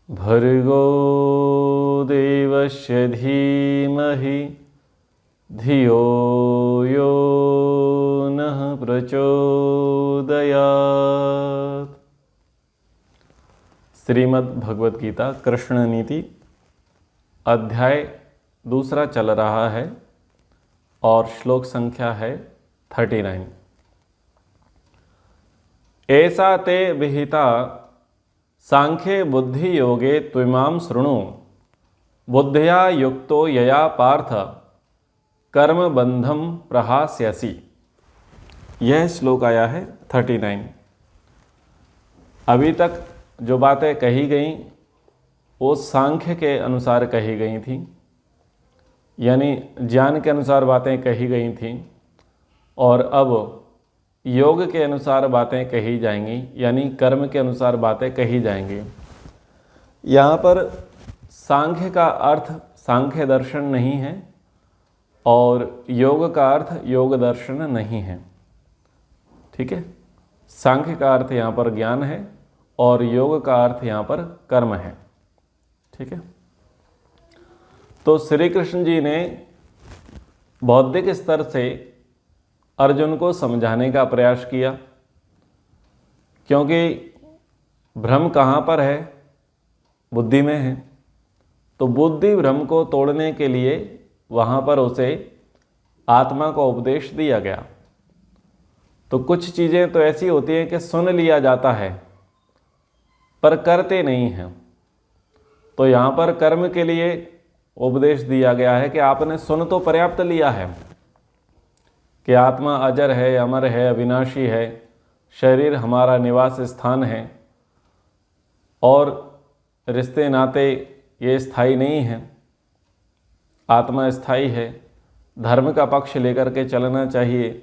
भर्गो देवस्य धीमहि धियो यो नः प्रचोदयात्। श्रीमद् भगवत गीता कृष्ण नीति अध्याय दूसरा चल रहा है और श्लोक संख्या है 39। ऐसा ते विहिता सांख्ये बुद्धि योगे त्विमां शृणु बुद्धिया युक्तो यया पार्थ कर्म बंधम प्रहास्यसि। यह श्लोक आया है 39। अभी तक जो बातें कही गई वो सांख्य के अनुसार कही गई थी, यानी ज्ञान के अनुसार बातें कही गई थीं, और अब योग के अनुसार बातें कही जाएंगी, यानी कर्म के अनुसार बातें कही जाएंगी। यहाँ पर सांख्य का अर्थ सांख्य दर्शन नहीं है और योग का अर्थ योग दर्शन नहीं है। ठीक है, सांख्य का अर्थ यहाँ पर ज्ञान है और योग का अर्थ यहाँ पर कर्म है। ठीक है, तो श्री कृष्ण जी ने बौद्धिक स्तर से अर्जुन को समझाने का प्रयास किया, क्योंकि भ्रम कहाँ पर है? बुद्धि में है। तो बुद्धि भ्रम को तोड़ने के लिए वहाँ पर उसे आत्मा का उपदेश दिया गया। तो कुछ चीज़ें तो ऐसी होती हैं कि सुन लिया जाता है पर करते नहीं हैं। तो यहाँ पर कर्म के लिए उपदेश दिया गया है कि आपने सुन तो पर्याप्त लिया है कि आत्मा अजर है, अमर है, अविनाशी है, शरीर हमारा निवास स्थान है और रिश्ते नाते ये स्थायी नहीं हैं, आत्मा स्थायी है। धर्म का पक्ष लेकर के चलना चाहिए,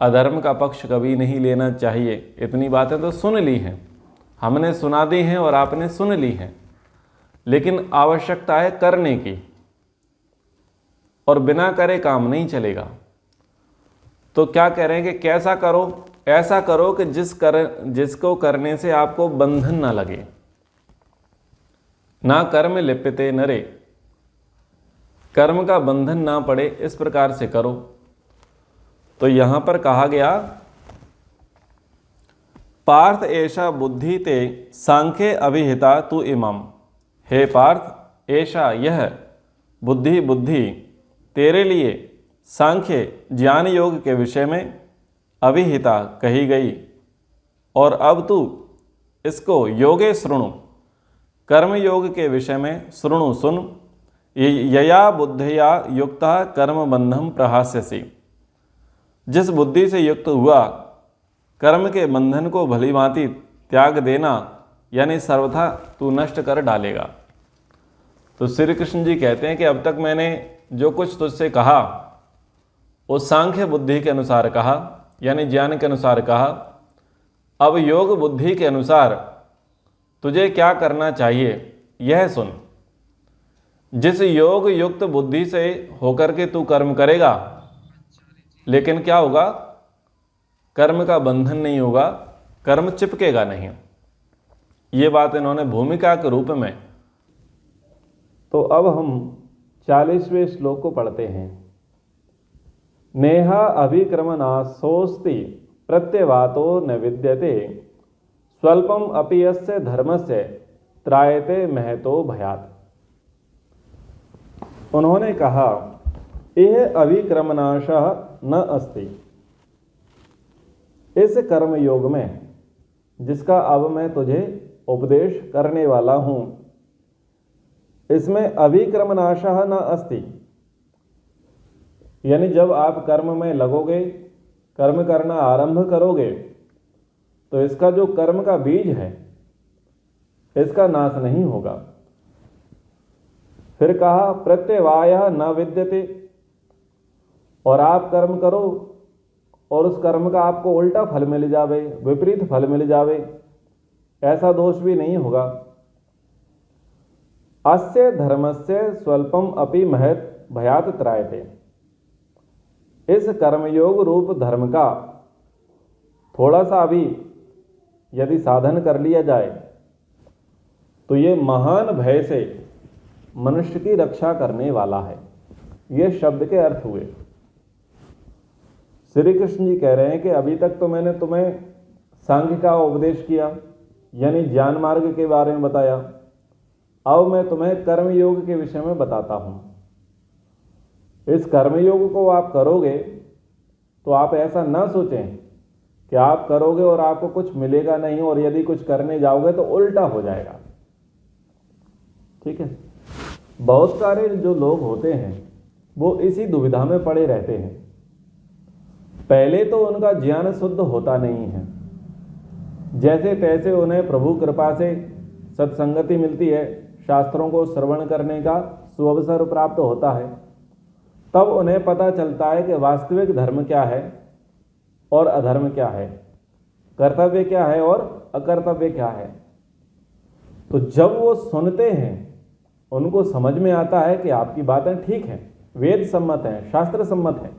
अधर्म का पक्ष कभी नहीं लेना चाहिए। इतनी बातें तो सुन ली हैं, हमने सुना दी हैं और आपने सुन ली हैं, लेकिन आवश्यकता है करने की, और बिना करे काम नहीं चलेगा। तो क्या कह रहे हैं कि कैसा करो? ऐसा करो कि जिसको करने से आपको बंधन ना लगे। ना कर्म लिप्यते नरे, कर्म का बंधन ना पड़े, इस प्रकार से करो। तो यहां पर कहा गया पार्थ ऐसा बुद्धि ते सांख्ये अभिहिता तु इमम। हे पार्थ, ऐसा यह बुद्धि तेरे लिए सांख्य ज्ञान योग के विषय में अभिहिता कही गई, और अब तू इसको योगे शृणु, कर्म योग के विषय में शृणु सुन। यया बुद्धिया युक्ता कर्म बंधम प्रहास्यसि। जिस बुद्धि से युक्त हुआ कर्म के बंधन को भली भांति त्याग देना, यानी सर्वथा तू नष्ट कर डालेगा। तो श्री कृष्ण जी कहते हैं कि अब तक मैंने जो कुछ तुझसे कहा वो सांख्य बुद्धि के अनुसार कहा, यानी ज्ञान के अनुसार कहा। अब योग बुद्धि के अनुसार तुझे क्या करना चाहिए यह सुन। जिस योग युक्त बुद्धि से होकर के तू कर्म करेगा, लेकिन क्या होगा? कर्म का बंधन नहीं होगा, कर्म चिपकेगा नहीं। ये बात इन्होंने भूमिका के रूप में। तो अब हम 40वें श्लोक को पढ़ते हैं। नेहा अभिक्रमणासोस्ति प्रत्यवातो न विद्यते स्वल्पम अपि यस्य धर्मस्य त्रायते महतो भयात्। उन्होंने कहा, यह अभिक्रमणाशः न अस्ति। इस कर्म योग में जिसका अब मैं तुझे उपदेश करने वाला हूं, इसमें अभिक्रमणाशः न अस्ति, यानी जब आप कर्म में लगोगे, कर्म करना आरंभ करोगे, तो इसका जो कर्म का बीज है इसका नाश नहीं होगा। फिर कहा प्रत्यवायः न विद्यते, और आप कर्म करो और उस कर्म का आपको उल्टा फल मिल जावे, विपरीत फल मिल जावे, ऐसा दोष भी नहीं होगा। अस्य धर्मस्य स्वल्पम अपि महत् भयात् त्रायते। इस कर्मयोग रूप धर्म का थोड़ा सा भी यदि साधन कर लिया जाए तो ये महान भय से मनुष्य की रक्षा करने वाला है। ये शब्द के अर्थ हुए। श्री कृष्ण जी कह रहे हैं कि अभी तक तो मैंने तुम्हें सांख्य का उपदेश किया, यानी ज्ञान मार्ग के बारे में बताया। अब मैं तुम्हें कर्मयोग के विषय में बताता हूं। इस कर्मयोग को आप करोगे तो आप ऐसा ना सोचें कि आप करोगे और आपको कुछ मिलेगा नहीं, और यदि कुछ करने जाओगे तो उल्टा हो जाएगा। ठीक है, बहुत सारे जो लोग होते हैं वो इसी दुविधा में पड़े रहते हैं। पहले तो उनका ज्ञान शुद्ध होता नहीं है, जैसे तैसे उन्हें प्रभु कृपा से सत्संगति मिलती है, शास्त्रों को श्रवण करने का सुअवसर प्राप्त होता है, तब उन्हें पता चलता है कि वास्तविक धर्म क्या है और अधर्म क्या है, कर्तव्य क्या है और अकर्तव्य क्या है। तो जब वो सुनते हैं उनको समझ में आता है कि आपकी बातें ठीक हैं, वेद सम्मत हैं, शास्त्र सम्मत हैं,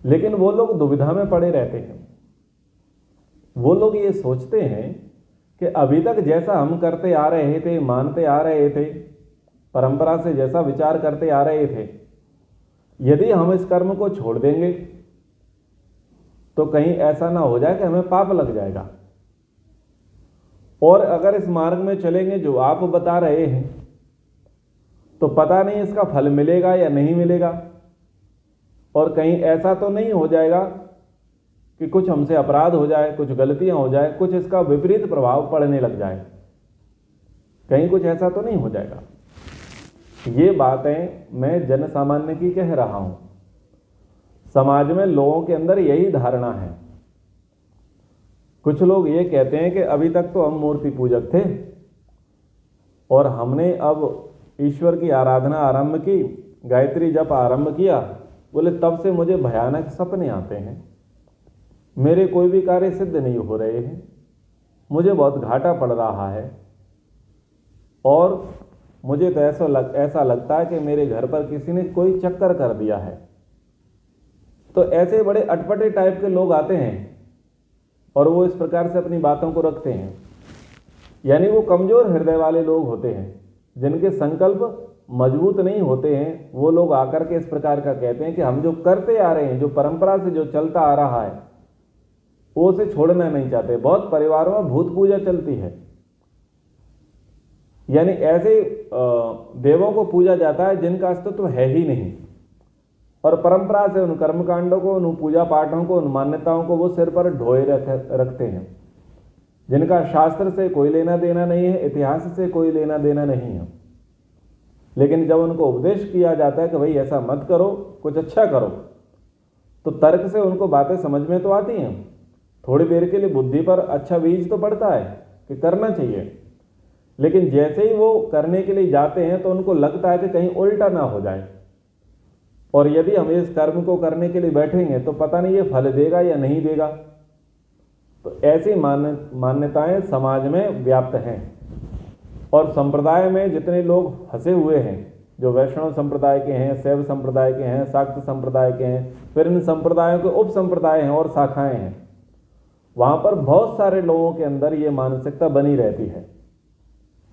लेकिन वो लोग दुविधा में पड़े रहते हैं। वो लोग ये सोचते हैं कि अभी तक जैसा हम करते आ रहे थे, मानते आ रहे थे, परंपरा से जैसा विचार करते आ रहे थे, यदि हम इस कर्म को छोड़ देंगे तो कहीं ऐसा ना हो जाए कि हमें पाप लग जाएगा, और अगर इस मार्ग में चलेंगे जो आप बता रहे हैं तो पता नहीं इसका फल मिलेगा या नहीं मिलेगा, और कहीं ऐसा तो नहीं हो जाएगा कि कुछ हमसे अपराध हो जाए, कुछ गलतियां हो जाए, कुछ इसका विपरीत प्रभाव पड़ने लग जाए, कहीं कुछ ऐसा तो नहीं हो जाएगा। ये बातें मैं जन सामान्य की कह रहा हूं। समाज में लोगों के अंदर यही धारणा है। कुछ लोग ये कहते हैं कि अभी तक तो हम मूर्ति पूजक थे और हमने अब ईश्वर की आराधना आरंभ की, गायत्री जप आरंभ किया, बोले तब से मुझे भयानक सपने आते हैं, मेरे कोई भी कार्य सिद्ध नहीं हो रहे हैं, मुझे बहुत घाटा पड़ रहा है, और मुझे तो ऐसा लगता है कि मेरे घर पर किसी ने कोई चक्कर कर दिया है। तो ऐसे बड़े अटपटे टाइप के लोग आते हैं और वो इस प्रकार से अपनी बातों को रखते हैं। यानी वो कमजोर हृदय वाले लोग होते हैं, जिनके संकल्प मजबूत नहीं होते हैं। वो लोग आकर के इस प्रकार का कहते हैं कि हम जो करते आ रहे हैं, जो परंपरा से जो चलता आ रहा है, वो उसे छोड़ना नहीं चाहते। बहुत परिवारों में भूत पूजा चलती है, यानी ऐसे देवों को पूजा जाता है जिनका अस्तित्व है ही नहीं, और परंपरा से उन कर्मकांडों को, उन पूजा पाठों को, उन मान्यताओं को वो सिर पर ढोए रखते हैं, जिनका शास्त्र से कोई लेना देना नहीं है, इतिहास से कोई लेना देना नहीं है। लेकिन जब उनको उपदेश किया जाता है कि भाई ऐसा मत करो, कुछ अच्छा करो, तो तर्क से उनको बातें समझ में तो आती हैं, थोड़ी देर के लिए बुद्धि पर अच्छा बीज तो पड़ता है कि करना चाहिए, लेकिन जैसे ही वो करने के लिए जाते हैं तो उनको लगता है कि कहीं उल्टा ना हो जाए, और यदि हम इस कर्म को करने के लिए बैठेंगे तो पता नहीं ये फल देगा या नहीं देगा। तो ऐसी मान्यताएं समाज में व्याप्त हैं, और संप्रदाय में जितने लोग फंसे हुए हैं, जो वैष्णव संप्रदाय के हैं, शैव संप्रदाय के हैं, शाक्त संप्रदाय के हैं, फिर इन संप्रदायों के उप संप्रदाय हैं और शाखाएं हैं, वहां पर बहुत सारे लोगों के अंदर ये मानसिकता बनी रहती है।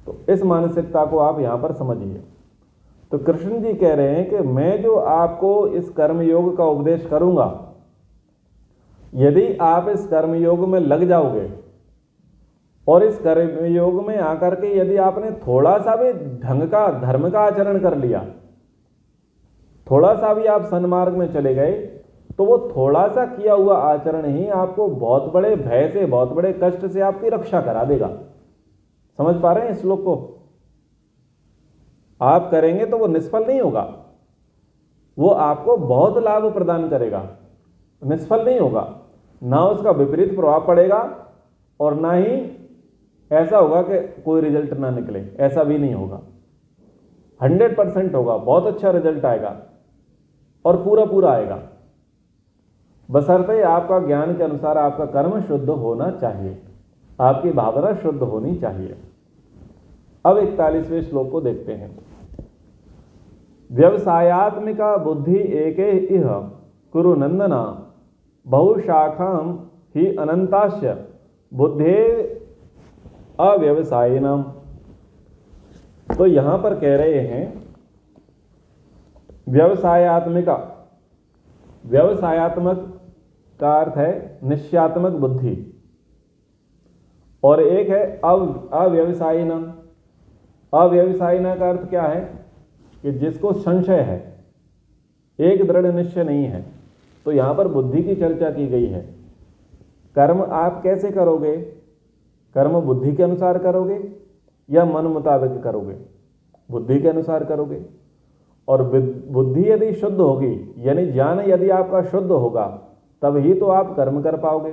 तो इस मानसिकता को आप यहां पर समझिए। तो कृष्ण जी कह रहे हैं कि मैं जो आपको इस कर्मयोग का उपदेश करूंगा, यदि आप इस कर्मयोग में लग जाओगे और इस कर्मयोग में आकर के यदि आपने थोड़ा सा भी ढंग का, धर्म का आचरण कर लिया, थोड़ा सा भी आप सन्मार्ग में चले गए, तो वो थोड़ा सा किया हुआ आचरण ही आपको बहुत बड़े भय से, बहुत बड़े कष्ट से आपकी रक्षा करा देगा। समझ पा रहे हैं इस श्लोक को? आप करेंगे तो वो निष्फल नहीं होगा, वो आपको बहुत लाभ प्रदान करेगा, निष्फल नहीं होगा। ना उसका विपरीत प्रभाव पड़ेगा और ना ही ऐसा होगा कि कोई रिजल्ट ना निकले, ऐसा भी नहीं होगा। 100% होगा, बहुत अच्छा रिजल्ट आएगा और पूरा आएगा, बशर्ते आपका ज्ञान के अनुसार आपका कर्म शुद्ध होना चाहिए, आपकी भावना शुद्ध होनी चाहिए। अब 41वें श्लोक को देखते हैं। व्यवसायात्मिका बुद्धि एके इह कुरु नंदना बहुशाखाम ही अनंतास्य बुद्धे अव्यवसायिनम तो यहां पर कह रहे हैं व्यवसायात्मिका। व्यवसायात्मक का अर्थ है निश्चयात्मक बुद्धि, और एक है अव्यवसायिना। अव्यवसायिना का अर्थ क्या है कि जिसको संशय है, एक दृढ़ निश्चय नहीं है। तो यहां पर बुद्धि की चर्चा की गई है। कर्म आप कैसे करोगे? कर्म बुद्धि के अनुसार करोगे या मन मुताबिक करोगे? बुद्धि के अनुसार करोगे। और बुद्धि यदि शुद्ध होगी, यानी ज्ञान यदि आपका शुद्ध होगा, तब ही तो आप कर्म कर पाओगे।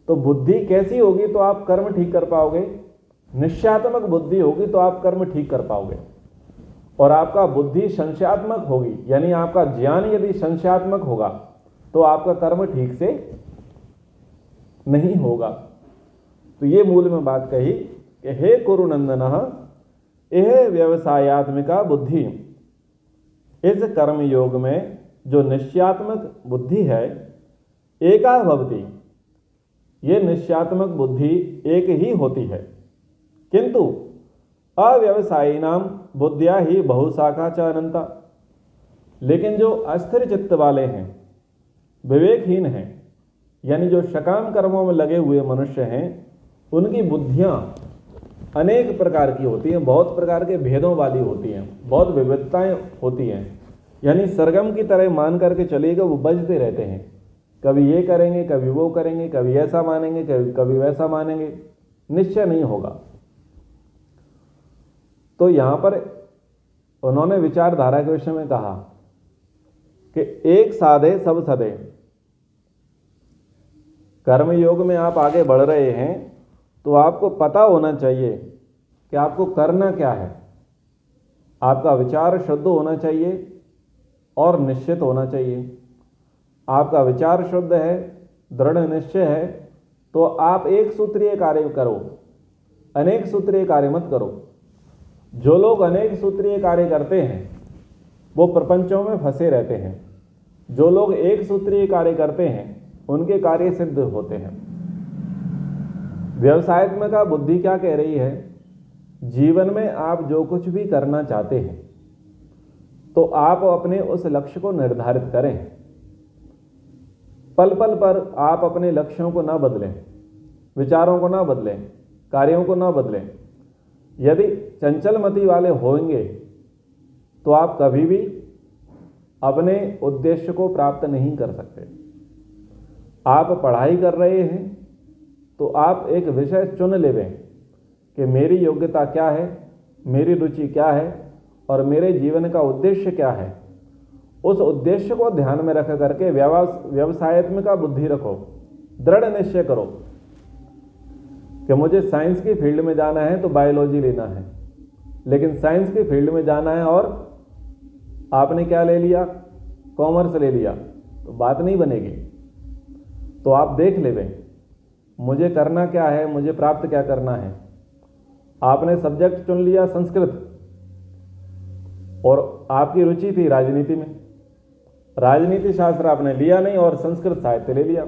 तो बुद्धि कैसी होगी तो आप कर्म ठीक कर पाओगे? निश्चयात्मक बुद्धि होगी तो आप कर्म ठीक कर पाओगे। और आपका बुद्धि संशयात्मक होगी, यानी आपका ज्ञान यदि संशयात्मक होगा तो आपका कर्म ठीक से नहीं होगा। तो ये मूल में बात कही कि हे कुरुनंदनः यह व्यवसायात्मिका बुद्धि, इस कर्म योग में जो निश्चयात्मक बुद्धि है, एका भवति, ये निश्चयात्मक बुद्धि एक ही होती है। किंतु अव्यवसायिनाम बुद्धिया ही बहुशाखा च अनंता। लेकिन जो अस्थिर चित्त वाले हैं, विवेकहीन हैं, यानी जो सकाम कर्मों में लगे हुए मनुष्य हैं, उनकी बुद्धियां अनेक प्रकार की होती हैं, बहुत प्रकार के भेदों वाली होती हैं, बहुत विविधताएं होती हैं। यानी सरगम की तरह मान करके चलिएगा, वो बजते रहते हैं। कभी ये करेंगे, कभी वो करेंगे, कभी ऐसा मानेंगे, कभी वैसा मानेंगे, निश्चय नहीं होगा। तो यहां पर उन्होंने विचारधारा के विषय में कहा कि एक साधे सब सधे। कर्म योग में आप आगे बढ़ रहे हैं तो आपको पता होना चाहिए कि आपको करना क्या है। आपका विचार शुद्ध होना चाहिए और निश्चित होना चाहिए। आपका विचार शुद्ध है, दृढ़ निश्चय है, तो आप एक सूत्रीय कार्य करो, अनेक सूत्रीय कार्य मत करो। जो लोग अनेक सूत्रीय कार्य करते हैं वो प्रपंचों में फंसे रहते हैं। जो लोग एक सूत्रीय कार्य करते हैं उनके कार्य सिद्ध होते हैं। व्यवसायात्मक बुद्धि क्या कह रही है? जीवन में आप जो कुछ भी करना चाहते हैं तो आप अपने उस लक्ष्य को निर्धारित करें। पल पल पर आप अपने लक्ष्यों को ना बदलें, विचारों को ना बदलें, कार्यों को ना बदलें। यदि चंचलमति वाले होंगे तो आप कभी भी अपने उद्देश्य को प्राप्त नहीं कर सकते। आप पढ़ाई कर रहे हैं तो आप एक विषय चुन लेवें कि मेरी योग्यता क्या है, मेरी रुचि क्या है और मेरे जीवन का उद्देश्य क्या है। उस उद्देश्य को ध्यान में रख करके व्यवसायात्मक बुद्धि रखो, दृढ़ निश्चय करो कि मुझे साइंस की फील्ड में जाना है तो बायोलॉजी लेना है। लेकिन साइंस की फील्ड में जाना है और आपने क्या ले लिया? कॉमर्स ले लिया, तो बात नहीं बनेगी। तो आप देख लेवें मुझे करना क्या है, मुझे प्राप्त क्या करना है। आपने सब्जेक्ट चुन लिया संस्कृत और आपकी रुचि थी राजनीति में, राजनीति शास्त्र आपने लिया नहीं और संस्कृत साहित्य ले लिया।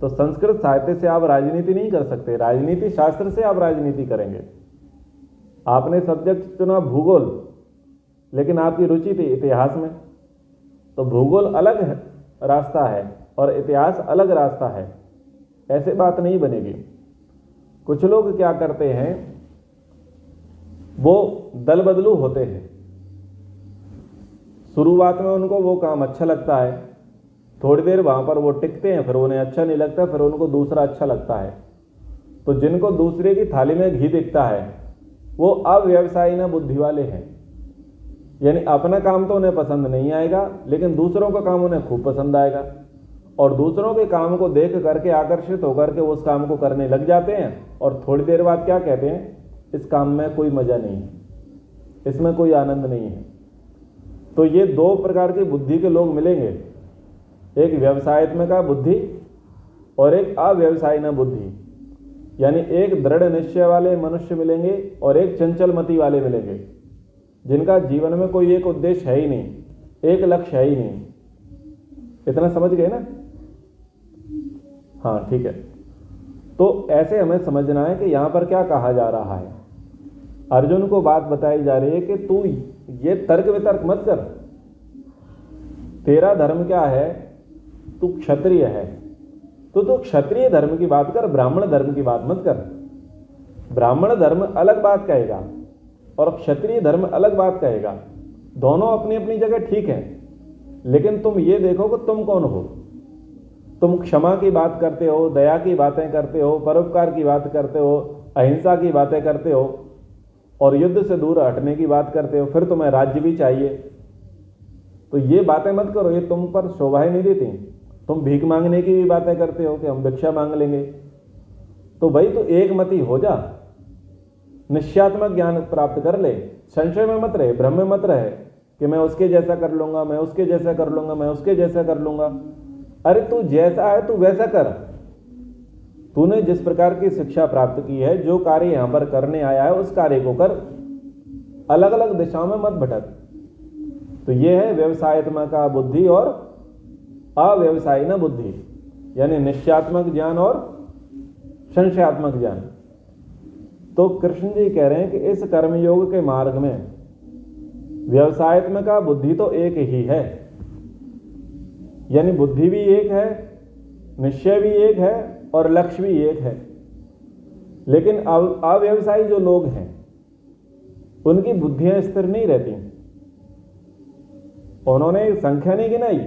तो संस्कृत साहित्य से आप राजनीति नहीं कर सकते, राजनीति शास्त्र से आप राजनीति करेंगे। आपने सब्जेक्ट चुना भूगोल, लेकिन आपकी रुचि थी इतिहास में, तो भूगोल अलग रास्ता है और इतिहास अलग रास्ता है। ऐसे बात नहीं बनेगी। कुछ लोग क्या करते हैं, वो दल बदलू होते हैं। शुरुआत में उनको वो काम अच्छा लगता है, थोड़ी देर वहां पर वो टिकते हैं, फिर उन्हें अच्छा नहीं लगता, फिर उनको दूसरा अच्छा लगता है। तो जिनको दूसरे की थाली में घी दिखता है वो अव्यवसायी ना बुद्धि वाले हैं। यानी अपना काम तो उन्हें पसंद नहीं आएगा, लेकिन दूसरों का काम उन्हें खूब पसंद आएगा और दूसरों के काम को देख करके आकर्षित होकर के उस काम को करने लग जाते हैं। और थोड़ी देर बाद क्या कहते हैं, इस काम में कोई मजा नहीं है, इसमें कोई आनंद नहीं है। तो ये दो प्रकार की बुद्धि के लोग मिलेंगे, एक व्यवसायात्मक बुद्धि और एक अव्यवसायी बुद्धि। यानी एक दृढ़ निश्चय वाले मनुष्य मिलेंगे और एक चंचलमति वाले मिलेंगे, जिनका जीवन में कोई एक उद्देश्य है ही नहीं, एक लक्ष्य है ही नहीं। इतना समझ गए ना? हाँ, ठीक है। तो ऐसे हमें समझना है कि यहां पर क्या कहा जा रहा है अर्जुन को बात बताई जा रही है कि तू ये तर्क वितर्क मत कर। तेरा धर्म क्या है? तू क्षत्रिय है तो तू क्षत्रिय धर्म की बात कर, ब्राह्मण धर्म की बात मत कर। ब्राह्मण धर्म अलग बात कहेगा और क्षत्रिय धर्म अलग बात कहेगा। दोनों अपनी अपनी जगह ठीक है, लेकिन तुम ये देखो कि तुम कौन हो। तुम क्षमा की बात करते हो, दया की बातें करते हो, परोपकार की बात करते हो, अहिंसा की बातें करते हो और युद्ध से दूर हटने की बात करते हो, फिर तुम्हें राज्य भी चाहिए। तो ये बातें मत करो, ये तुम पर शोभा ही नहीं देती। तुम भीख मांगने की भी बातें करते हो कि हम भिक्षा मांग लेंगे। तो भाई तो एक मती हो जा, निश्चयात्मक ज्ञान प्राप्त कर ले, संशय में मत रहे, भ्रम में मत रहे कि मैं उसके जैसा कर लूंगा, मैं उसके जैसा कर लूंगा, मैं उसके जैसा कर लूंगा। अरे तू जैसा है तू वैसा कर। तूने जिस प्रकार की शिक्षा प्राप्त की है, जो कार्य यहां पर करने आया है उस कार्य को कर, अलग अलग दिशाओं में मत भटक। तो यह है व्यवसायत्मक बुद्धि और अव्यवसायी न बुद्धि, यानी निश्चयात्मक ज्ञान और संशयात्मक ज्ञान। तो कृष्ण जी कह रहे हैं कि इस कर्मयोग के मार्ग में व्यवसायत्मक बुद्धि तो एक ही है, यानी बुद्धि भी एक है, निश्चय भी एक है और लक्ष्य भी एक है। लेकिन अव्यवसायी जो लोग हैं उनकी बुद्धियां स्थिर नहीं रहती। उन्होंने संख्या नहीं गिनाई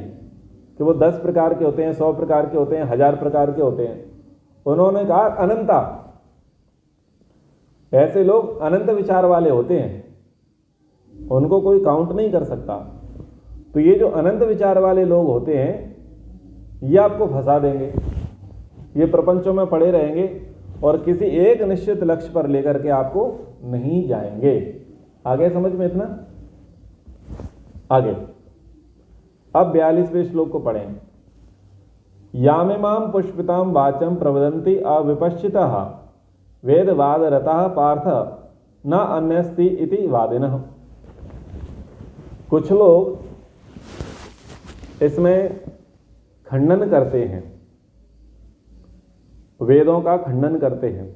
कि वो 10 प्रकार के होते हैं, 100 प्रकार के होते हैं, 1000 प्रकार के होते हैं। उन्होंने कहा अनंता। ऐसे लोग अनंत विचार वाले होते हैं, उनको कोई काउंट नहीं कर सकता। तो ये जो अनंत विचार वाले लोग होते हैं ये आपको फंसा देंगे, ये प्रपंचों में पड़े रहेंगे और किसी एक निश्चित लक्ष्य पर लेकर के आपको नहीं जाएंगे। आगे समझ में इतना? आगे अब 42वें श्लोक को पढ़ें। यामिमाम पुष्पिताम वाचम प्रवदन्ति अविपश्चितः वेदवादरतः पार्थ न अन्यस्ति इति वादिनः। कुछ लोग इसमें खंडन करते हैं, वेदों का खंडन करते हैं।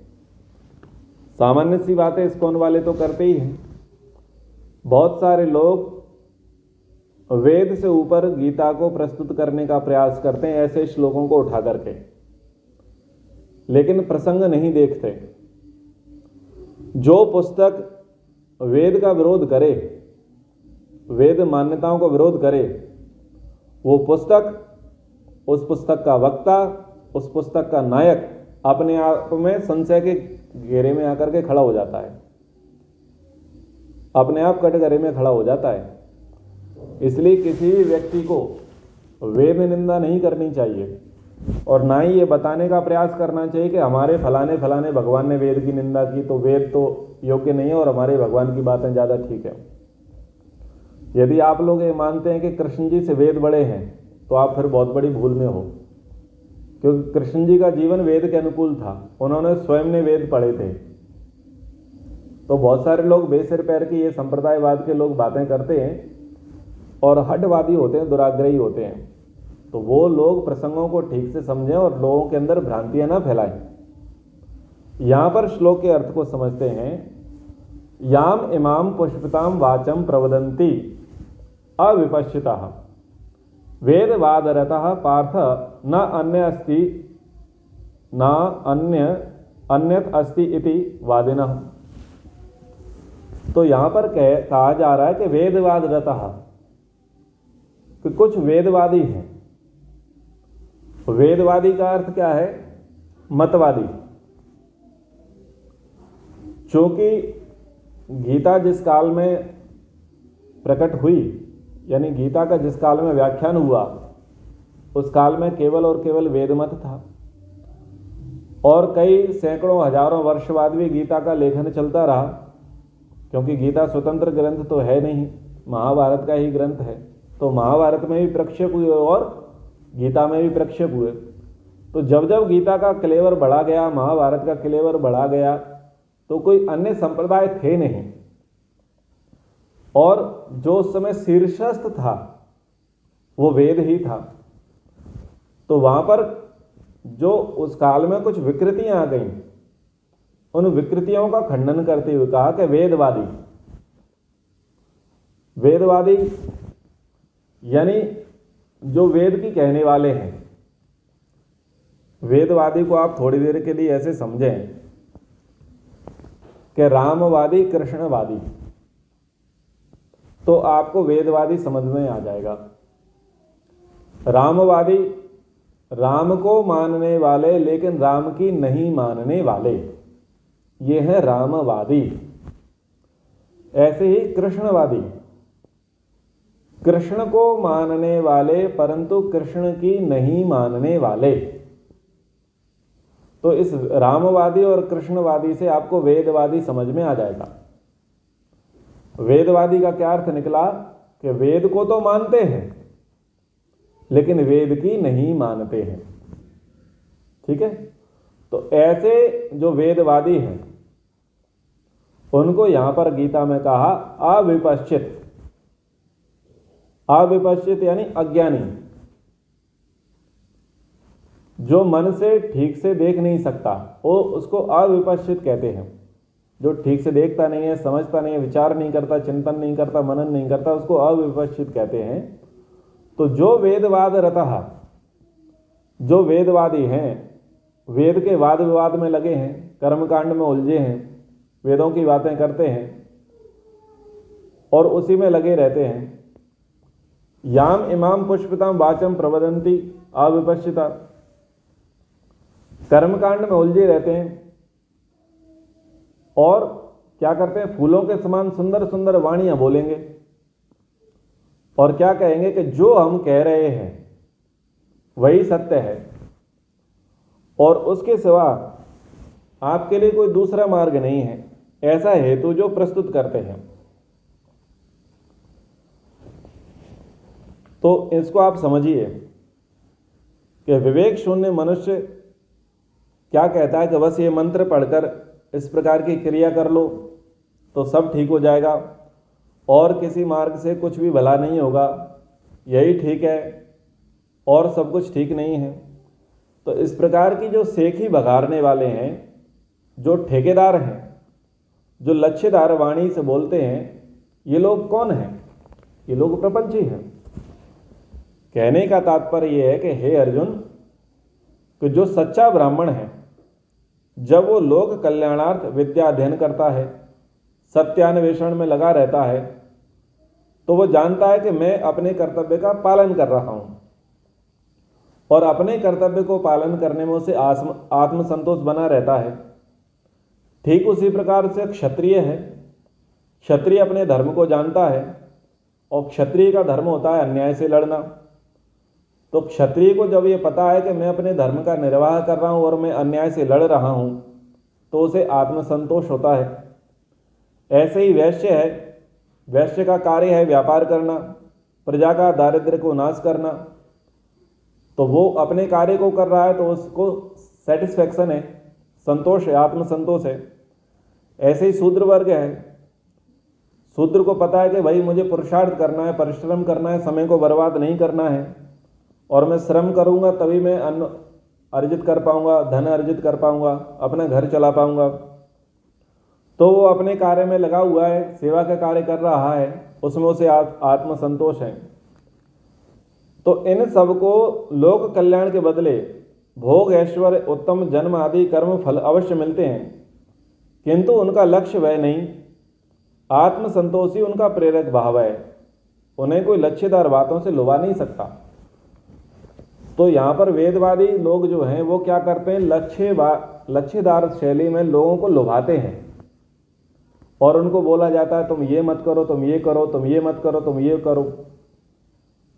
सामान्य सी बातें इस्कॉन वाले तो करते ही हैं। बहुत सारे लोग वेद से ऊपर गीता को प्रस्तुत करने का प्रयास करते हैं ऐसे श्लोकों को उठा करके, लेकिन प्रसंग नहीं देखते। जो पुस्तक वेद का विरोध करे, वेद मान्यताओं को विरोध करे, वो पुस्तक, उस पुस्तक का वक्ता, उस पुस्तक का नायक अपने आप में संशय के घेरे में आकर के खड़ा हो जाता है, अपने आप कटघरे में खड़ा हो जाता है। इसलिए किसी भी व्यक्ति को वेद निंदा नहीं करनी चाहिए और ना ही ये बताने का प्रयास करना चाहिए कि हमारे फलाने फलाने भगवान ने वेद की निंदा की तो वेद तो योग्य नहीं है और हमारे भगवान की बातें ज़्यादा ठीक है। यदि आप लोग ये मानते हैं कि कृष्ण जी से वेद बड़े हैं तो आप फिर बहुत बड़ी भूल में हो, क्योंकि कृष्ण जी का जीवन वेद के अनुकूल था, उन्होंने स्वयं ने वेद पढ़े थे। तो बहुत सारे लोग बेसिर पैर की ये संप्रदायवाद के लोग बातें करते हैं और हठवादी होते हैं, दुराग्रही होते हैं। तो वो लोग प्रसंगों को ठीक से समझें और लोगों के अंदर भ्रांतियां ना फैलाएं। यहां पर श्लोक के अर्थ को समझते हैं। याम इमाम पुष्पिताम वाचम प्रवदन्ति अविपश्चितः वेदवादरतः पार्थ न अन्य अस्ति न अन्यत अस्ति इति वादिनः। तो यहां पर कहा जा रहा है कि वेदवादरतः, कि कुछ वेदवादी हैं। वेदवादी का अर्थ क्या है? मतवादी। क्योंकि गीता जिस काल में प्रकट हुई, यानी गीता का जिस काल में व्याख्यान हुआ, उस काल में केवल और केवल वेदमत था और कई सैकड़ों हजारों वर्ष बाद भी गीता का लेखन चलता रहा, क्योंकि गीता स्वतंत्र ग्रंथ तो है नहीं, महाभारत का ही ग्रंथ है। तो महाभारत में भी प्रक्षेप हुए और गीता में भी प्रक्षेप हुए। तो जब जब गीता का क्लेवर बढ़ा गया, महाभारत का क्लेवर बढ़ा गया, तो कोई अन्य संप्रदाय थे नहीं और जो उस समय शीर्षस्थ था वो वेद ही था। तो वहां पर जो उस काल में कुछ विकृतियां आ गई, उन विकृतियों का खंडन करते हुए कहा कि वेदवादी, वेदवादी यानी जो वेद की कहने वाले हैं। वेदवादी को आप थोड़ी देर के लिए ऐसे समझें कि रामवादी, कृष्णवादी, तो आपको वेदवादी समझ में आ जाएगा। रामवादी, राम को मानने वाले लेकिन राम की नहीं मानने वाले, ये है रामवादी। ऐसे ही कृष्णवादी, कृष्ण को मानने वाले परंतु कृष्ण की नहीं मानने वाले। तो इस रामवादी और कृष्णवादी से आपको वेदवादी समझ में आ जाएगा। वेदवादी का क्या अर्थ निकला कि वेद को तो मानते हैं लेकिन वेद की नहीं मानते हैं। ठीक है, तो ऐसे जो वेदवादी हैं उनको यहां पर गीता में कहा अविपश्चित। अविपश्चित यानी अज्ञानी, जो मन से ठीक से देख नहीं सकता वो उसको अविपश्चित कहते हैं। जो ठीक से देखता नहीं है, समझता नहीं है, विचार नहीं करता, चिंतन नहीं करता, मनन नहीं करता, उसको अविपश्चित कहते हैं। तो जो वेदवाद रतः, जो वेदवादी हैं, वेद के वाद विवाद में लगे हैं, कर्मकांड में उलझे हैं, वेदों की बातें करते हैं और उसी में लगे रहते हैं। याम इमाम पुष्पिताम वाचम प्रवदंती अविपश्चिता, कर्मकांड में उलझे रहते हैं और क्या करते हैं, फूलों के समान सुंदर सुंदर वाणियां बोलेंगे और क्या कहेंगे कि जो हम कह रहे हैं वही सत्य है और उसके सिवा आपके लिए कोई दूसरा मार्ग नहीं है, ऐसा हेतु जो प्रस्तुत करते हैं। तो इसको आप समझिए कि विवेक शून्य मनुष्य क्या कहता है कि बस ये मंत्र पढ़कर इस प्रकार की क्रिया कर लो तो सब ठीक हो जाएगा और किसी मार्ग से कुछ भी भला नहीं होगा, यही ठीक है और सब कुछ ठीक नहीं है। तो इस प्रकार की जो सेखी बघारने वाले हैं, जो ठेकेदार हैं, जो लच्छेदार वाणी से बोलते हैं, ये लोग कौन हैं? ये लोग प्रपंची हैं। कहने का तात्पर्य यह है कि हे अर्जुन, कि जो सच्चा ब्राह्मण है जब वो लोक कल्याणार्थ विद्या अध्ययन करता है, सत्यान्वेषण में लगा रहता है, तो वो जानता है कि मैं अपने कर्तव्य का पालन कर रहा हूं और अपने कर्तव्य को पालन करने में उसे आत्मसंतोष बना रहता है। ठीक उसी प्रकार से क्षत्रिय है, क्षत्रिय अपने धर्म को जानता है और क्षत्रिय का धर्म होता है अन्याय से लड़ना। तो क्षत्रिय को जब ये पता है कि मैं अपने धर्म का निर्वाह कर रहा हूं और मैं अन्याय से लड़ रहा हूं तो उसे आत्मसंतोष होता है। ऐसे ही वैश्य है, वैश्य का कार्य है व्यापार करना, प्रजा का दारिद्र्य को नाश करना, तो वो अपने कार्य को कर रहा है तो उसको सेटिस्फैक्शन है, संतोष है, आत्मसंतोष है। ऐसे ही शूद्र वर्ग है, शूद्र को पता है कि भाई मुझे पुरुषार्थ करना है, परिश्रम करना है, समय को बर्बाद नहीं करना है और मैं श्रम करूंगा तभी मैं अन्न अर्जित कर पाऊंगा, धन अर्जित कर पाऊंगा, अपना घर चला पाऊंगा। तो वो अपने कार्य में लगा हुआ है, सेवा का कार्य कर रहा है, उसमें उसे आत्मसंतोष है। तो इन सबको लोक कल्याण के बदले भोग, ऐश्वर्य, उत्तम जन्म आदि कर्म फल अवश्य मिलते हैं, किंतु उनका लक्ष्य वह नहीं, आत्मसंतोष ही उनका प्रेरक भाव है। उन्हें कोई लक्ष्यदार बातों से लुभा नहीं सकता। तो यहाँ पर वेदवादी लोग जो हैं वो क्या करते हैं, लक्ष्यदार शैली में लोगों को लुभाते हैं और उनको बोला जाता है तुम ये मत करो, तुम ये करो, तुम ये मत करो, तुम ये करो।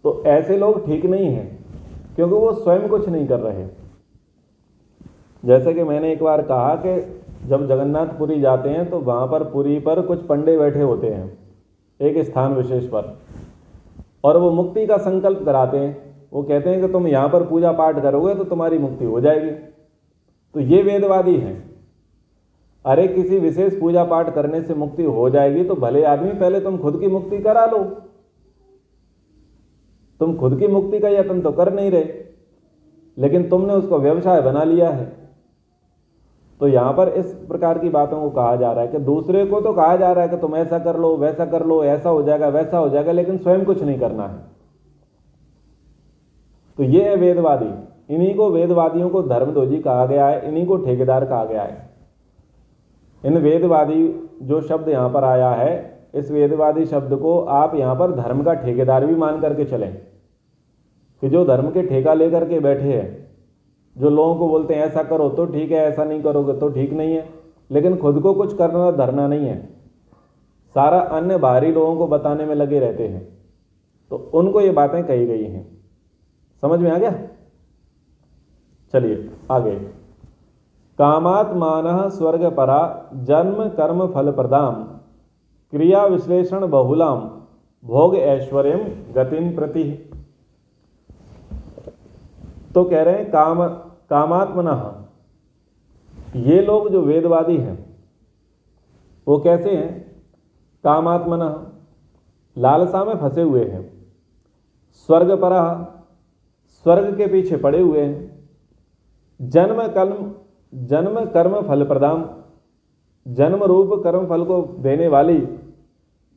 तो ऐसे लोग ठीक नहीं हैं क्योंकि वो स्वयं कुछ नहीं कर रहे। जैसे कि मैंने एक बार कहा कि जब जगन्नाथपुरी जाते हैं तो वहाँ पर पुरी पर कुछ पंडे बैठे होते हैं एक स्थान विशेष पर और वो मुक्ति का संकल्प कराते हैं। वो कहते हैं कि तुम यहाँ पर पूजा पाठ करोगे तो तुम्हारी मुक्ति हो जाएगी। तो ये वेदवादी हैं। अरे किसी विशेष पूजा पाठ करने से मुक्ति हो जाएगी तो भले आदमी पहले तुम खुद की मुक्ति करा लो। तुम खुद की मुक्ति का यत्न तो कर नहीं रहे, लेकिन तुमने उसको व्यवसाय बना लिया है। तो यहाँ पर इस प्रकार की बातों को कहा जा रहा है कि दूसरे को तो कहा जा रहा है कि तुम ऐसा कर लो, वैसा कर लो, ऐसा हो जाएगा, वैसा हो जाएगा, लेकिन स्वयं कुछ नहीं करना है। तो ये है वेदवादी। इन्हीं को वेदवादियों को धर्मध्वजी कहा गया है, इन्हीं को ठेकेदार कहा गया है। इन वेदवादी जो शब्द यहाँ पर आया है, इस वेदवादी शब्द को आप यहाँ पर धर्म का ठेकेदार भी मान करके चलें कि जो धर्म के ठेका लेकर के बैठे हैं, जो लोगों को बोलते हैं ऐसा करो तो ठीक है, ऐसा नहीं करोगे तो ठीक नहीं है, लेकिन खुद को कुछ करना धरना नहीं है, सारा अन्य बाहरी लोगों को बताने में लगे रहते हैं, तो उनको ये बातें कही गई हैं। समझ में आ गया? चलिए आगे। कामात्मानः स्वर्ग परा जन्म कर्म फल प्रदाम क्रिया विश्लेषण बहुलाम भोग ऐश्वर्यम गतिम प्रति। तो कह रहे हैं कामात्मनः, ये लोग जो वेदवादी हैं वो कैसे हैं? कामात्मनः, लालसा में फंसे हुए हैं, स्वर्ग परा, स्वर्ग के पीछे पड़े हुए हैं, जन्म कर्म फल प्रदाम, जन्म रूप कर्म फल को देने वाली,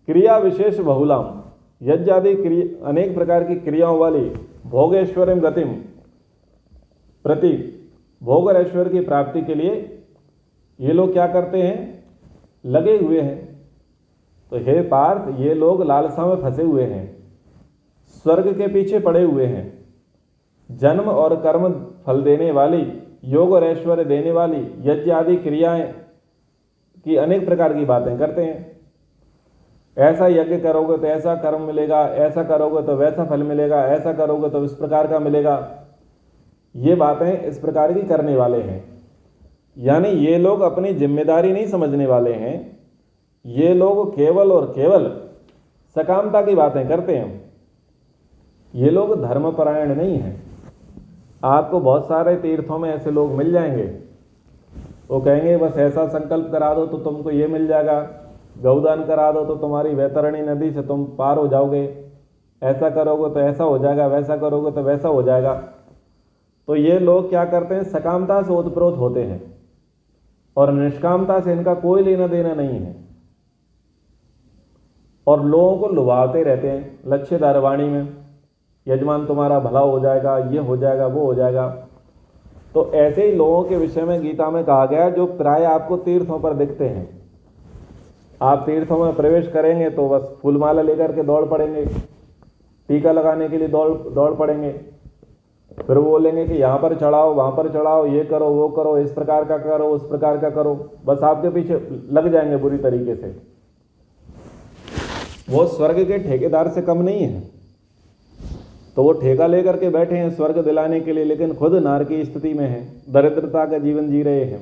क्रिया विशेष बहुलाम, यज्ञ आदि अनेक प्रकार की क्रियाओं वाली, भोगेश्वरम गतिम प्रति, भोग और ऐश्वर्य की प्राप्ति के लिए ये लोग क्या करते हैं? लगे हुए हैं। तो हे पार्थ, ये लोग लालसा में फंसे हुए हैं, स्वर्ग के पीछे पड़े हुए हैं, जन्म और कर्म फल देने वाली, योग और ऐश्वर्य देने वाली, यज्ञ आदि क्रियाएं की अनेक प्रकार की बातें करते हैं। ऐसा यज्ञ करोगे तो ऐसा कर्म मिलेगा, ऐसा करोगे तो वैसा फल मिलेगा, ऐसा करोगे तो इस प्रकार का मिलेगा। ये बातें इस प्रकार की करने वाले हैं। यानी ये लोग अपनी जिम्मेदारी नहीं समझने वाले हैं, ये लोग केवल और केवल सकामता की बातें करते हैं। ये लोग धर्मपरायण नहीं हैं। आपको बहुत सारे तीर्थों में ऐसे लोग मिल जाएंगे, वो कहेंगे बस ऐसा संकल्प करा दो तो तुमको ये मिल जाएगा, गौदान करा दो तो तुम्हारी वैतरणी नदी से तुम पार हो जाओगे, ऐसा करोगे तो ऐसा हो जाएगा, वैसा करोगे तो वैसा हो जाएगा। तो ये लोग क्या करते हैं? सकामता से ओतप्रोत होते हैं और निष्कामता से इनका कोई लेना देना नहीं है, और लोगों को लुभाते रहते हैं लच्छेदार वाणी में, यजमान तुम्हारा भला हो जाएगा, ये हो जाएगा, वो हो जाएगा। तो ऐसे ही लोगों के विषय में गीता में कहा गया जो प्राय आपको तीर्थों पर दिखते हैं। आप तीर्थों में प्रवेश करेंगे तो बस फूलमाला लेकर के दौड़ पड़ेंगे, टीका लगाने के लिए दौड़ पड़ेंगे, फिर वो बोलेंगे कि यहाँ पर चढ़ाओ, वहाँ पर चढ़ाओ, ये करो, वो करो, इस प्रकार का करो, उस प्रकार का करो, बस आपके पीछे लग जाएंगे बुरी तरीके से। वो स्वर्ग के ठेकेदार से कम नहीं है। तो वो ठेका लेकर के बैठे हैं स्वर्ग दिलाने के लिए, लेकिन खुद नार की स्थिति में है, दरिद्रता का जीवन जी रहे हैं।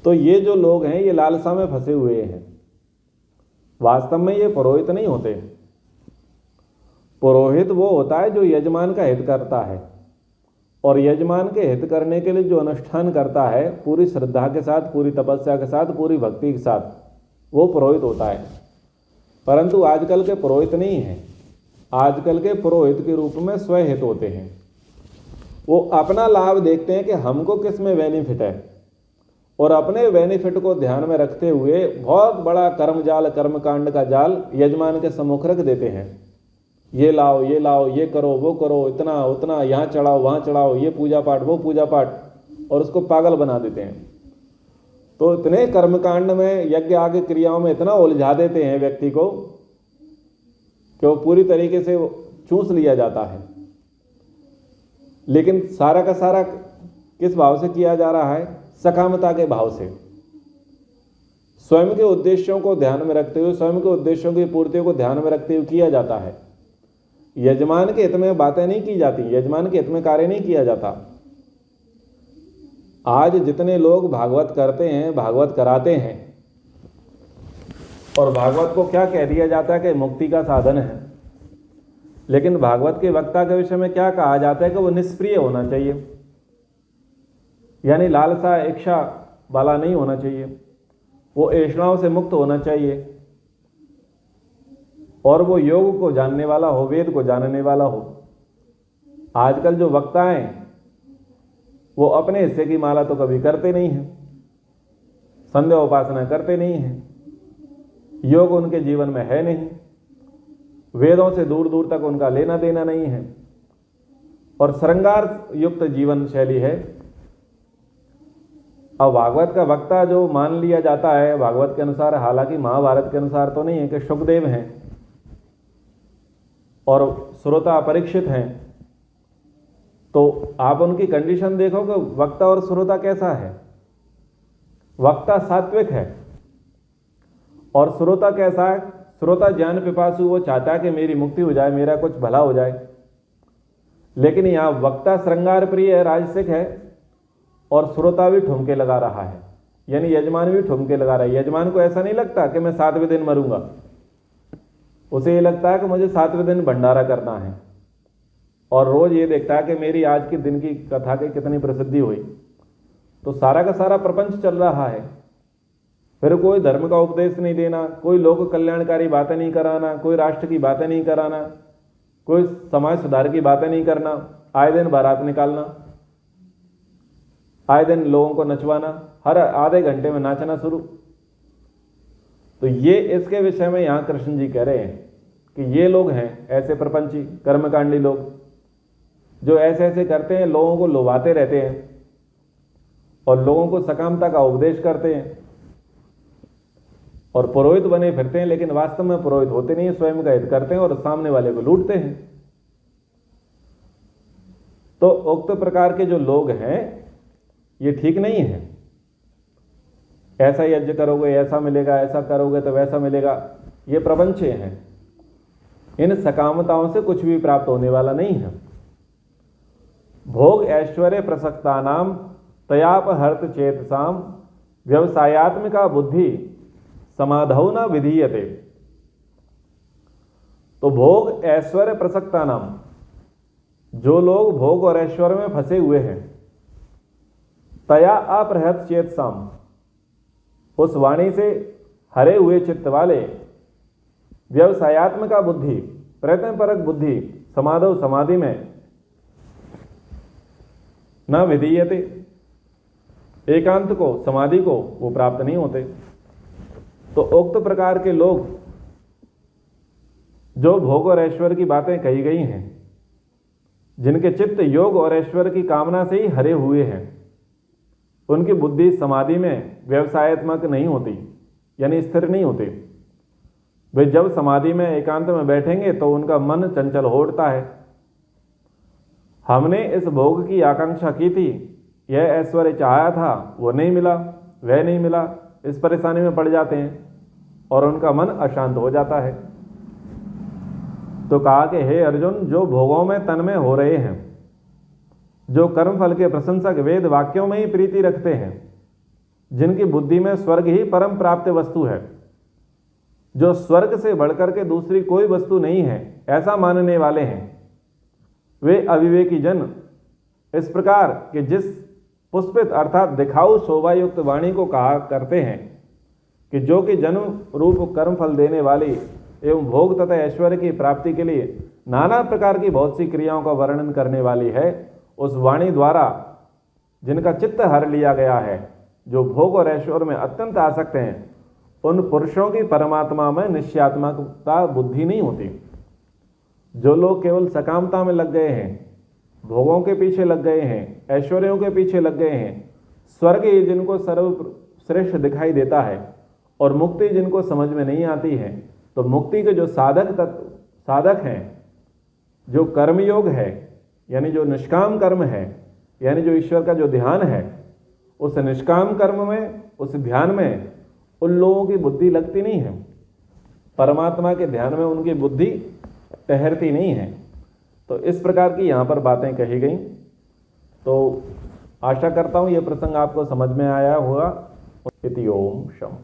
तो ये जो लोग हैं ये लालसा में फंसे हुए हैं। वास्तव में ये पुरोहित नहीं होते। पुरोहित वो होता है जो यजमान का हित करता है, और यजमान के हित करने के लिए जो अनुष्ठान करता है पूरी श्रद्धा के साथ, पूरी तपस्या के साथ, पूरी भक्ति के साथ, वो पुरोहित होता है। परंतु आजकल के पुरोहित नहीं हैं। आजकल के पुरोहित के रूप में स्वहित होते हैं। वो अपना लाभ देखते हैं कि हमको किस में बेनिफिट है, और अपने बेनिफिट को ध्यान में रखते हुए बहुत बड़ा कर्मजाल, कर्मकांड का जाल यजमान के सम्मुख रख देते हैं। ये लाओ, ये लाओ, ये करो, वो करो, इतना उतना, यहाँ चढ़ाओ, वहाँ चढ़ाओ, ये पूजा पाठ, वो पूजा पाठ, और उसको पागल बना देते हैं। तो इतने कर्मकांड में, यज्ञ आगे क्रियाओं में इतना उलझा देते हैं व्यक्ति को कि वो पूरी तरीके से चूस लिया जाता है। लेकिन सारा का सारा किस भाव से किया जा रहा है? सकामता के भाव से। स्वयं के उद्देश्यों को ध्यान में रखते हुए, स्वयं के उद्देश्यों की पूर्ति को ध्यान में रखते हुए किया जाता है। यजमान के हित में बातें नहीं की जाती, यजमान के हित में कार्य नहीं किया जाता। आज जितने लोग भागवत करते हैं, भागवत कराते हैं, और भागवत को क्या कह दिया जाता है कि मुक्ति का साधन है, लेकिन भागवत के वक्ता के विषय में क्या कहा जाता है कि वो निष्प्रिय होना चाहिए, यानी लालसा इच्छा वाला नहीं होना चाहिए, वो ऐषणाओं से मुक्त होना चाहिए, और वो योग को जानने वाला हो, वेद को जानने वाला हो। आजकल जो वक्ता हैं वो अपने हिस्से की माला तो कभी करते नहीं हैं, संध्या उपासना करते नहीं हैं, योग उनके जीवन में है नहीं, वेदों से दूर दूर तक उनका लेना देना नहीं है, और श्रृंगार युक्त जीवन शैली है। अब भागवत का वक्ता जो मान लिया जाता है भागवत के अनुसार, हालांकि महाभारत के अनुसार तो नहीं है कि शुकदेव हैं और श्रोता परीक्षित हैं, तो आप उनकी कंडीशन देखो कि वक्ता और श्रोता कैसा है। वक्ता सात्विक है और श्रोता कैसा है? श्रोता ज्ञान पिपासु, वो चाहता है कि मेरी मुक्ति हो जाए, मेरा कुछ भला हो जाए। लेकिन यहाँ वक्ता श्रृंगार प्रिय है, राजसिक है, और श्रोता भी ठुमके लगा रहा है, यानी यजमान भी ठुमके लगा रहा है। यजमान को ऐसा नहीं लगता कि मैं 7वें दिन मरूंगा, उसे ये लगता है कि मुझे 7वें दिन भंडारा करना है, और रोज ये देखता है कि मेरी आज के दिन की कथा की कितनी प्रसिद्धि हुई। तो सारा का सारा प्रपंच चल रहा है। फिर कोई धर्म का उपदेश नहीं देना, कोई लोक कल्याणकारी बातें नहीं कराना, कोई राष्ट्र की बातें नहीं कराना, कोई समाज सुधार की बातें नहीं करना, आए दिन बारात निकालना, आए दिन लोगों को नचवाना, हर आधे घंटे में नाचना शुरू। तो ये इसके विषय में यहाँ कृष्ण जी कह रहे हैं कि ये लोग हैं ऐसे प्रपंची कर्मकांडी लोग, जो ऐसे ऐसे करते हैं, लोगों को लुभाते रहते हैं और लोगों को सकामता का उपदेश करते हैं और पुरोहित बने फिरते हैं, लेकिन वास्तव में पुरोहित होते नहीं, स्वयं का हित करते हैं और सामने वाले को लूटते हैं। तो उक्त प्रकार के जो लोग हैं ये ठीक नहीं है। ऐसा यज्ञ करोगे ऐसा मिलेगा, ऐसा करोगे तो वैसा मिलेगा, ये प्रपंच हैं। इन सकामताओं से कुछ भी प्राप्त होने वाला नहीं है। भोग ऐश्वर्य प्रसक्तानाम तयापहर्त चेतसाम व्यवसायात्मिका बुद्धि समाधौ न विधीयते। तो भोग ऐश्वर्य प्रसक्ता नाम, जो लोग भोग और ऐश्वर्य में फंसे हुए हैं, तया अपहृत चेतसाम, उस वाणी से हरे हुए चित्त वाले, व्यवसायात्मिका बुद्धि, प्रयत्नपरक बुद्धि, समाधौ समाधि में, न विधीयते, एकांत को समाधि को वो प्राप्त नहीं होते। तो उक्त प्रकार के लोग जो भोग और ऐश्वर्य की बातें कही गई हैं, जिनके चित्त योग और ऐश्वर्य की कामना से ही हरे हुए हैं, उनकी बुद्धि समाधि में व्यवसायत्मक नहीं होती, यानी स्थिर नहीं होती। वे जब समाधि में एकांत में बैठेंगे तो उनका मन चंचल हो उठता है। हमने इस भोग की आकांक्षा की थी, यह ऐश्वर्य चाहा था, वो नहीं मिला, वह नहीं मिला, इस परेशानी में पड़ जाते हैं और उनका मन अशांत हो जाता है। तो कहा कि हे अर्जुन, जो भोगों में तन्मय हो रहे हैं, जो कर्मफल के प्रशंसक वेद वाक्यों में ही प्रीति रखते हैं, जिनकी बुद्धि में स्वर्ग ही परम प्राप्त वस्तु है, जो स्वर्ग से बढ़कर के दूसरी कोई वस्तु नहीं है, ऐसा मानने वाले हैं, वे अविवेकी जन इस प्रकार के जिस पुष्पित अर्थात दिखाऊ शोभायुक्त वाणी को कहा करते हैं कि जो कि जन्म रूप कर्मफल देने वाली एवं भोग तथा ऐश्वर्य की प्राप्ति के लिए नाना प्रकार की बहुत सी क्रियाओं का वर्णन करने वाली है, उस वाणी द्वारा जिनका चित्त हर लिया गया है, जो भोग और ऐश्वर्य में अत्यंत आसक्त हैं, उन पुरुषों की परमात्मा में निश्चयात्मकता बुद्धि नहीं होती। जो लोग केवल सकामता में लग गए हैं, भोगों के पीछे लग गए हैं, ऐश्वर्यों के पीछे लग गए हैं, स्वर्ग ही जिनको सर्वश्रेष्ठ दिखाई देता है और मुक्ति जिनको समझ में नहीं आती है, तो मुक्ति के जो साधक हैं, जो कर्मयोग है, यानी जो निष्काम कर्म है, यानी जो ईश्वर का जो ध्यान है, उस निष्काम कर्म में, उस ध्यान में उन लोगों की बुद्धि लगती नहीं है। परमात्मा के ध्यान में उनकी बुद्धि ठहरती नहीं है। तो इस प्रकार की यहाँ पर बातें कही गई। तो आशा करता हूँ ये प्रसंग आपको समझ में आया होगा। इति ओम शम।